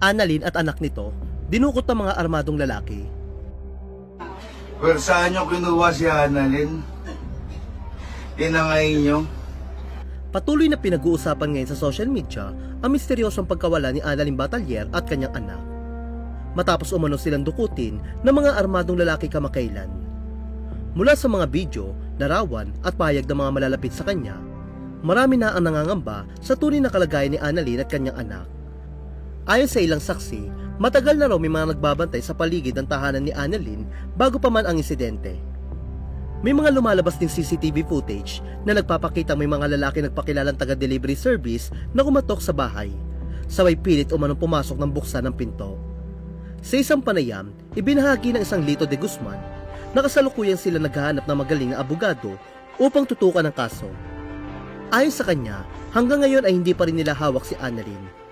Annalyn at anak nito, dinukot ng mga armadong lalaki. Pero saan nyo kinuha si Annalyn? Tinangay nyo? Patuloy na pinag-uusapan ngayon sa social media ang misteryosong pagkawala ni Annalyn Batalier at kanyang anak. Matapos umano silang dukutin ng mga armadong lalaki kamakailan. Mula sa mga video, larawan at pahayag ng mga malalapit sa kanya, marami na ang nangangamba sa tunay na kalagayan ni Annalyn at kanyang anak. Ayon sa ilang saksi, matagal na raw may mga nagbabantay sa paligid ng tahanan ni Annalyn bago pa man ang insidente. May mga lumalabas din CCTV footage na nagpapakita may mga lalaki nagpakilalang taga-delivery service na kumatok sa bahay, sabay pilit umanong pumasok ng buksan ng pinto. Sa isang panayam, ibinahagi ng isang Lito de Guzman na kasalukuyang sila naghahanap ng magaling na abogado upang tutukan ang kaso. Ayon sa kanya, hanggang ngayon ay hindi pa rin nila hawak si Annalyn.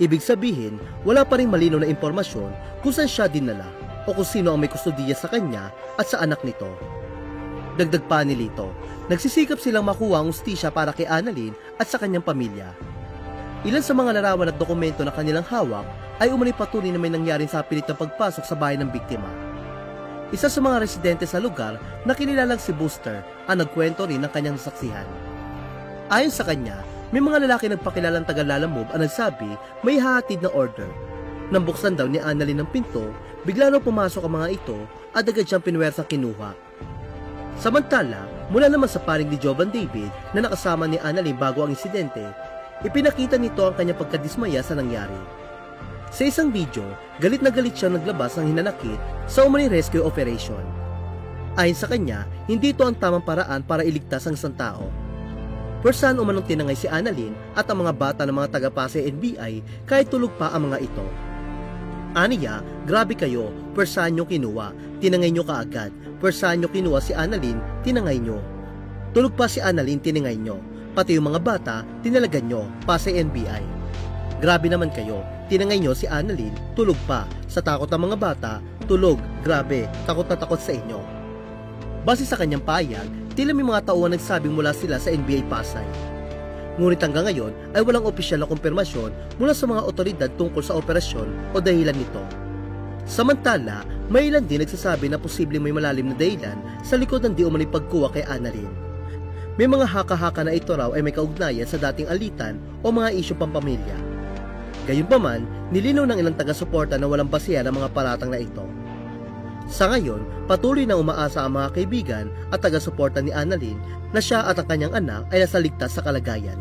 Ibig sabihin, wala pa rin malinaw na impormasyon kung saan siya dinala o kung sino ang may kustodiya sa kanya at sa anak nito. Dagdag pa ni Lito, nagsisikap silang makuha ang hustisya para kay Annalyn at sa kanyang pamilya. Ilan sa mga larawan at dokumento na kanilang hawak ay umano'y patunay na may nangyaring sapilit ng pagpasok sa bahay ng biktima. Isa sa mga residente sa lugar na kinilalang si Booster ang nagkwento rin ng kanyang nasaksihan. Ayon sa kanya, may mga lalaki nagpakilalang taga-Lalamove ang nagsabi may hahatid na order. Nang buksan daw ni Annalyn ng pinto, bigla raw pumasok ang mga ito at agad siyang pinwersang kinuha. Samantala, mula naman sa paring ni Jovan David na nakasama ni Annalyn bago ang insidente, ipinakita nito ang kanyang pagkadismaya sa nangyari. Sa isang video, galit na galit siyang naglabas ng hinanakit sa umano'y rescue operation. Ayon sa kanya, hindi ito ang tamang paraan para iligtas ang isang tao. Saan umanong tinangay si Annalyn at ang mga bata ng mga taga-Pasay NBI kahit tulog pa ang mga ito. Aniya, grabe kayo, saan nyo kinuha, tinangay nyo kaagad. Saan nyo kinuha si Annalyn, tinangay nyo. Tulog pa si Annalyn, tinangay nyo. Pati yung mga bata, tinalagan nyo, Pasay NBI. Grabe naman kayo, tinangay nyo si Annalyn, tulog pa. Sa takot ng mga bata, tulog, grabe, takot na takot sa inyo. Base sa kanyang pahayag, tila may mga tauhan nagsabing mula sila sa NBI Pasay. Ngunit hanggang ngayon ay walang opisyal na kumpirmasyon mula sa mga otoridad tungkol sa operasyon o dahilan nito. Samantala, may ilan din nagsasabi na posibleng may malalim na dahilan sa likod ng di umano'y pagkuha kay Annalyn. May mga haka-haka na ito raw ay may kaugnayan sa dating alitan o mga isyong pampamilya. Gayunpaman, nilinaw ng ilang taga-suporta na walang basihan ang mga paratang na ito. Sa ngayon, patuloy na umaasa ang mga kaibigan at taga-suporta ni Annalyn na siya at ang kanyang anak ay nasa ligtas sa kalagayan.